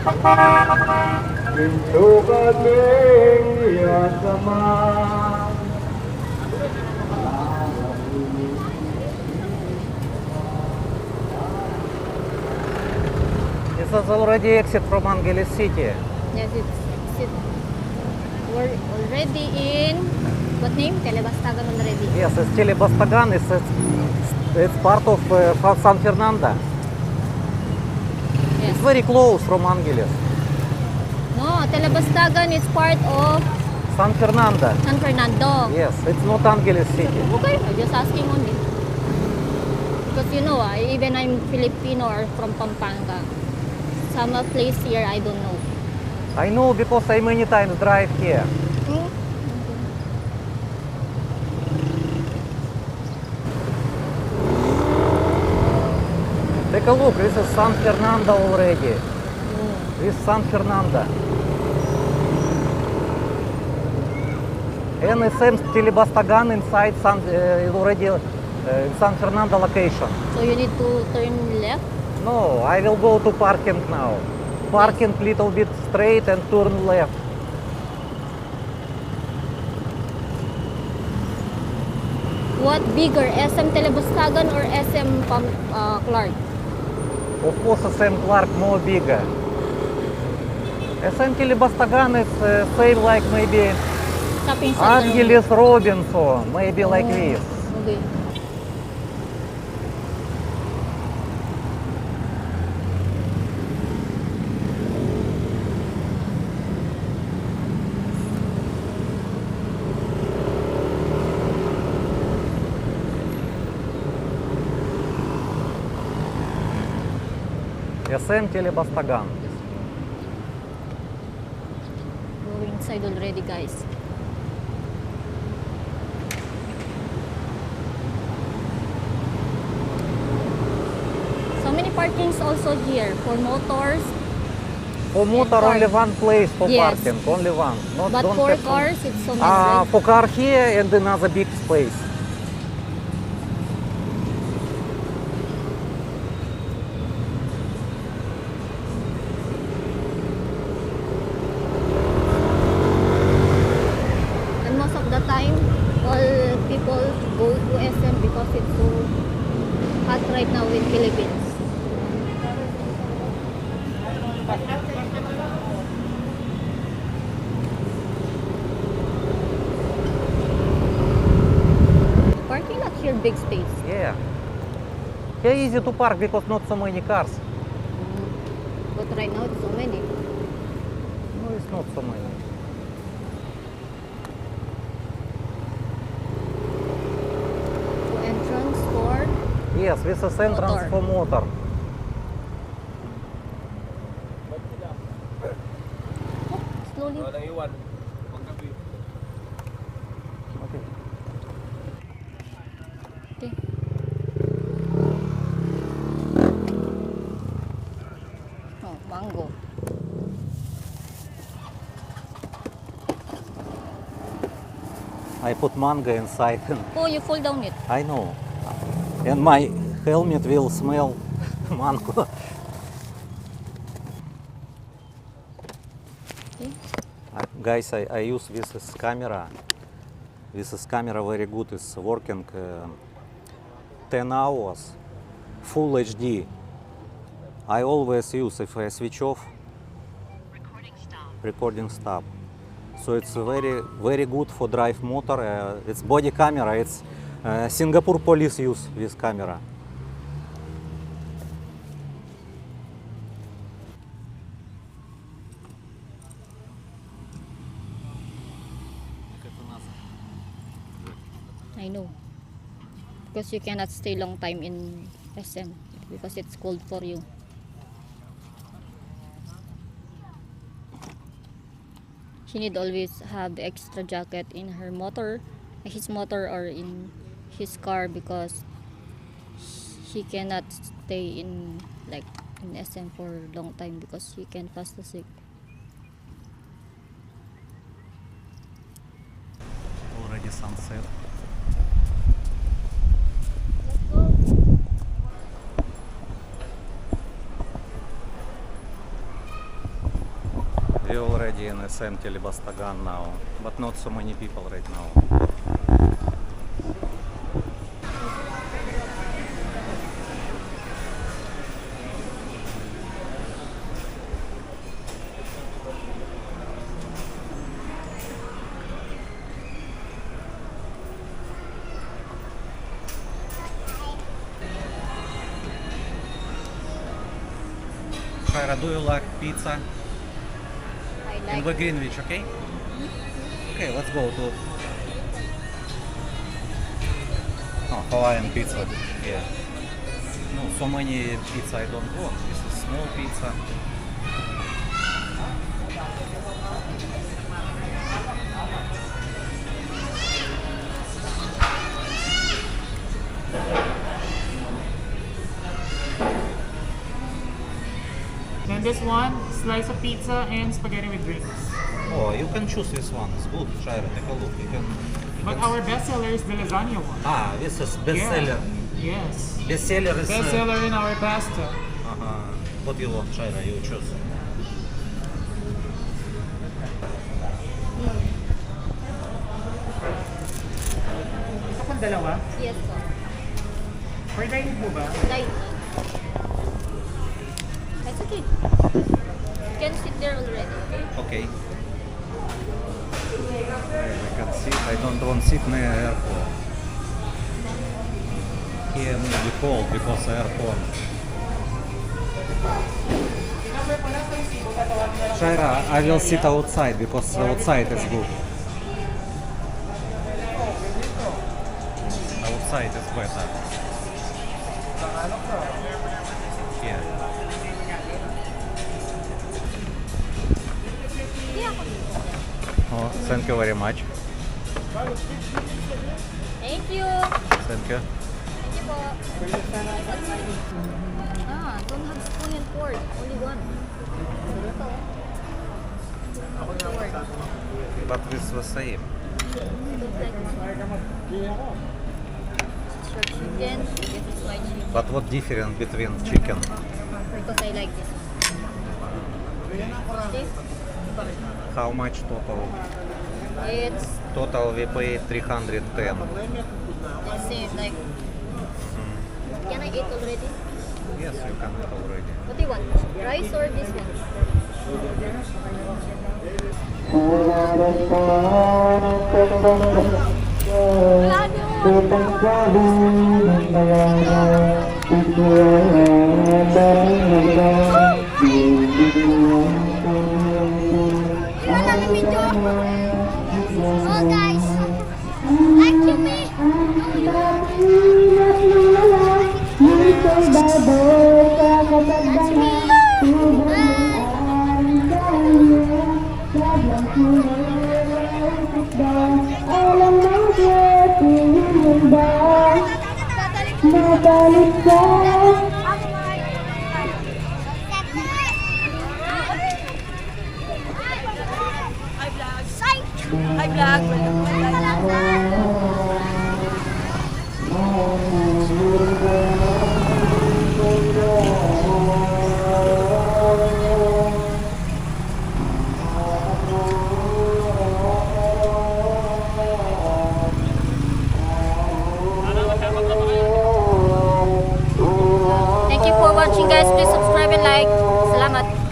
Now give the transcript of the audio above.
This is already exit from Angeles City. Yes, we're already in, what name? Telebastagan already. Yes, it's Telebastagan. It's part of San Fernando. Yes. It's very close from Angeles. No, Telebastagan is part of San Fernando. San Fernando. Yes, it's not Angeles City. Okay, I'm just asking only. Because you know, even I'm Filipino or from Pampanga. Some place here, I don't know. I know because I many times drive here. Hmm? Take a look, this is San Fernando already. Mm. This is San Fernando. NSM Telebastagan inside already San Fernando location. So you need to turn left? No, I will go to parking now. Parking little bit straight and turn left. What bigger, SM Telebastagan or SM Clark? Of course, SM Clark more bigger. SM Telebastagan is same like maybe Shopping center. Angeles Robinson, maybe like this. Okay. SM Telebastagan. We're inside already, guys. So many parkings also here for motors. For motor car. only one place for Yes. parking, only one. Not, But don't for have cars, it's so many. Right? for car here and another big space. And most of the time, all people go to SM because it's so hot right now in Philippines. Parking lot here, big space. Yeah. Here easy to park because not so many cars. But right now it's so many. No, it's not so many. So entrance for Yes, this is entrance Motor. for motor. slowly. Okay. Okay. Oh, mango. I put mango inside. Oh, you fall down it. I know. And my helmet will smell mango. Okay. Guys, I use this as camera. This is camera very good. It's working 10 hours, full HD. I always use if I switch off, recording stop. So it's very good for drive motor. It's body camera. It's Singapore police use this camera. I know. Because you cannot stay long time in SM because it's cold for you. She need always have the extra jacket in her motor, his motor or in his car because she cannot stay in like in SM for long time because she can fast sick. Already sunset. already in SM Telebastagan now, but not so many people right now. Shaira, do you like pizza? I In the Greenwich, okay? Okay, let's go to Hawaiian pizza. Yeah. No, so many pizza I don't want. This is small pizza. And this one, slice of pizza and spaghetti with drinks. Oh, you can choose this one. It's good. Shaira, take a look. You can. But our bestseller is the lasagna one. This is bestseller. Yes. Bestseller is. Bestseller in our pasta. What you want, Shaira? You choose. Ito pang dalawa. Yes po. For dining po ba? Like, that's okay. You can sit there already. Okay. I can sit. I don't want to sit near airport. Here may be cold because airport. Shaira, I will sit outside because outside is good. Outside is better. Here. Oh, thank you very much. Thank you. Thank you. Thank you po. Don't have spoon and fork. Only one. Ito. But this was same. Don't like extra chicken. This is my chicken. But what difference between chicken? Because I like this one. Okay? How much total? It's Total we pay 310. the same. Like, can I eat already? Yes, you can eat already. What do you want? Rice or this one? Oh guys, like you me. Hi vlog. Thank you for watching guys. Please subscribe and like. Salamat.